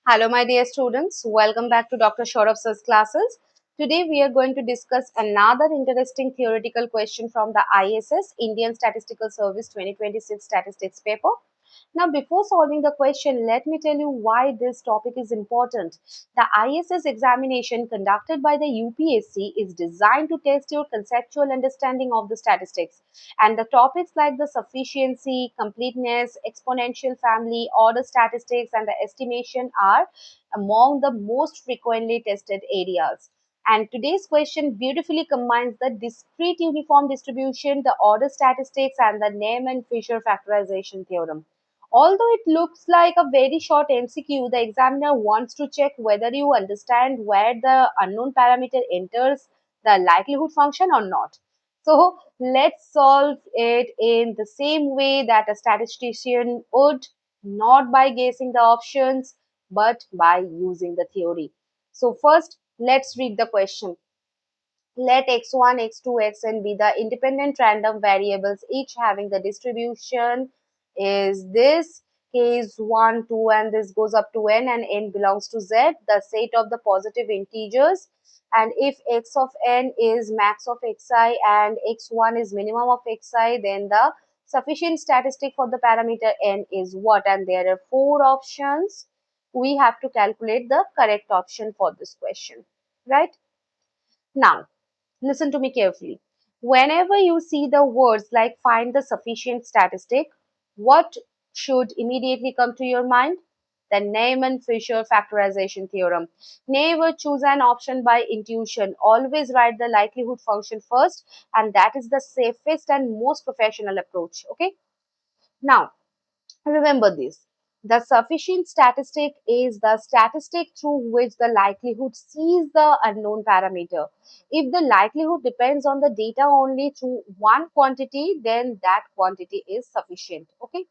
Hello, my dear students. Welcome back to Dr. Shorab's classes. Today, we are going to discuss another interesting theoretical question from the ISS Indian Statistical Service 2026 statistics paper. Now, before solving the question, let me tell you why this topic is important. The ISS examination conducted by the UPSC is designed to test your conceptual understanding of the statistics. And the topics like the sufficiency, completeness, exponential family, order statistics, and the estimation are among the most frequently tested areas. And today's question beautifully combines the discrete uniform distribution, the order statistics, and the Neyman-Fisher factorization theorem. Although it looks like a very short MCQ, the examiner wants to check whether you understand where the unknown parameter enters the likelihood function or not. So let's solve it in the same way that a statistician would, not by guessing the options, but by using the theory. So first, let's read the question. Let x1, x2, xn be the independent random variables, each having the distribution is this. K is 1, 2, and this goes up to n, and n belongs to z, the set of the positive integers. And if x of n is max of xi and x1 is minimum of xi, then the sufficient statistic for the parameter n is what? And there are four options. We have to calculate the correct option for this question, right? Now, listen to me carefully. Whenever you see the words like find the sufficient statistic, what should immediately come to your mind? The Neyman-Fisher factorization theorem. Never choose an option by intuition. Always write the likelihood function first, and that is the safest and most professional approach. Okay. Now, remember this. The sufficient statistic is the statistic through which the likelihood sees the unknown parameter. If the likelihood depends on the data only through one quantity, then that quantity is sufficient. Okay.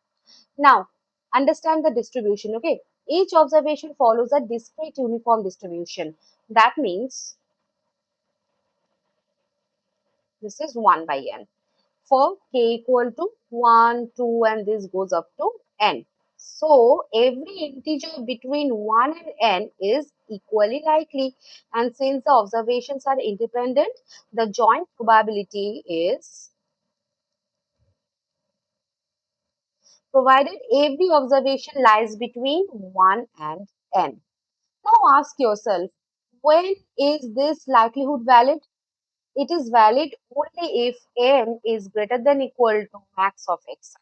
Now, understand the distribution. Okay. Each observation follows a discrete uniform distribution. That means this is 1 by n. For k equal to 1, 2, and this goes up to n. So, every integer between 1 and n is equally likely, and since the observations are independent, the joint probability is provided every observation lies between 1 and n. Now ask yourself, when is this likelihood valid? It is valid only if n is greater than equal to max of xi.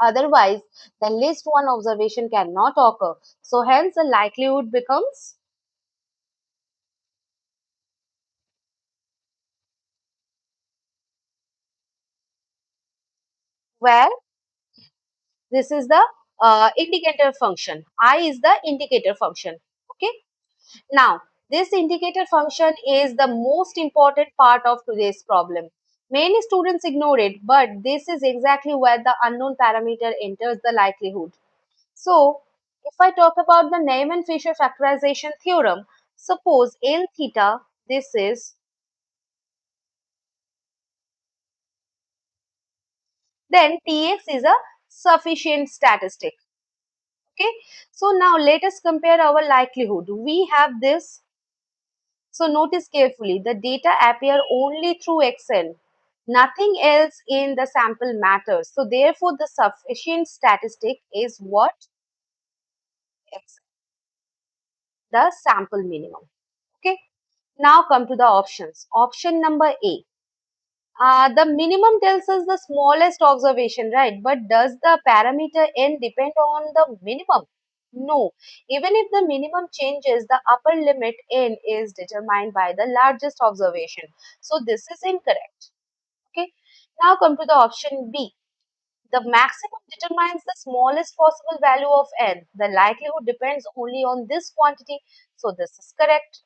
Otherwise, the least one observation cannot occur. So hence the likelihood becomes, where this is the indicator function. I is the indicator function. Okay. Now, this indicator function is the most important part of today's problem. Many students ignore it, but this is exactly where the unknown parameter enters the likelihood. So, if I talk about the Neyman-Fisher factorization theorem, suppose L theta, this is, then Tx is a sufficient statistic. Okay. So, now let us compare our likelihood. We have this. So, notice carefully, the data appear only through Xn. Nothing else in the sample matters. So, therefore, the sufficient statistic is what? Xn, the sample minimum. Okay. Now come to the options. Option number A. The minimum tells us the smallest observation, right? But does the parameter n depend on the minimum? No. Even if the minimum changes, the upper limit n is determined by the largest observation. So this is incorrect. Okay. Now come to the option B. The maximum determines the smallest possible value of n. The likelihood depends only on this quantity. So this is correct.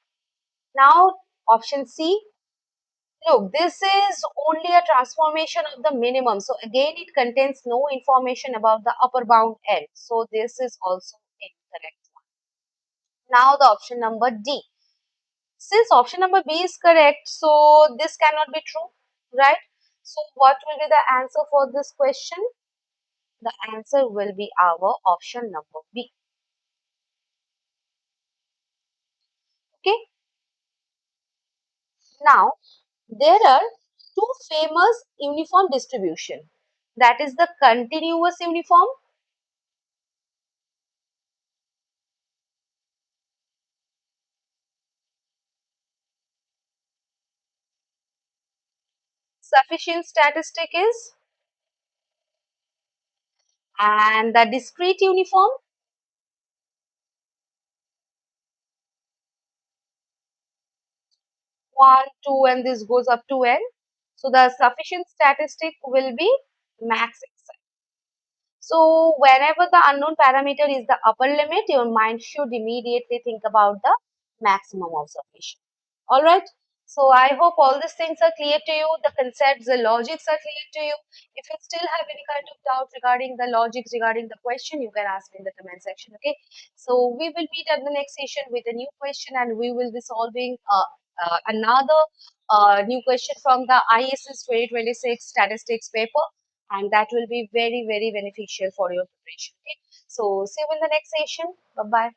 Now option C. Look, this is only a transformation of the minimum. So again, it contains no information about the upper bound n. So this is also incorrect one. Now the option number D. Since option number B is correct, so this cannot be true, right? So what will be the answer for this question? The answer will be our option number B. Okay. Now, there are two famous uniform distribution. That is the continuous uniform, sufficient statistic is, and the discrete uniform, 1, 2, and this goes up to n. So the sufficient statistic will be max xi. So whenever the unknown parameter is the upper limit, your mind should immediately think about the maximum observation. All right. So I hope all these things are clear to you. The concepts, the logics are clear to you. If you still have any kind of doubt regarding the logics, regarding the question, you can ask me in the comment section. Okay. So we will meet at the next session with a new question, and we will be solving another new question from the ISS 2026 statistics paper, and that will be very, very beneficial for your preparation. Okay. So see you in the next session. Bye bye.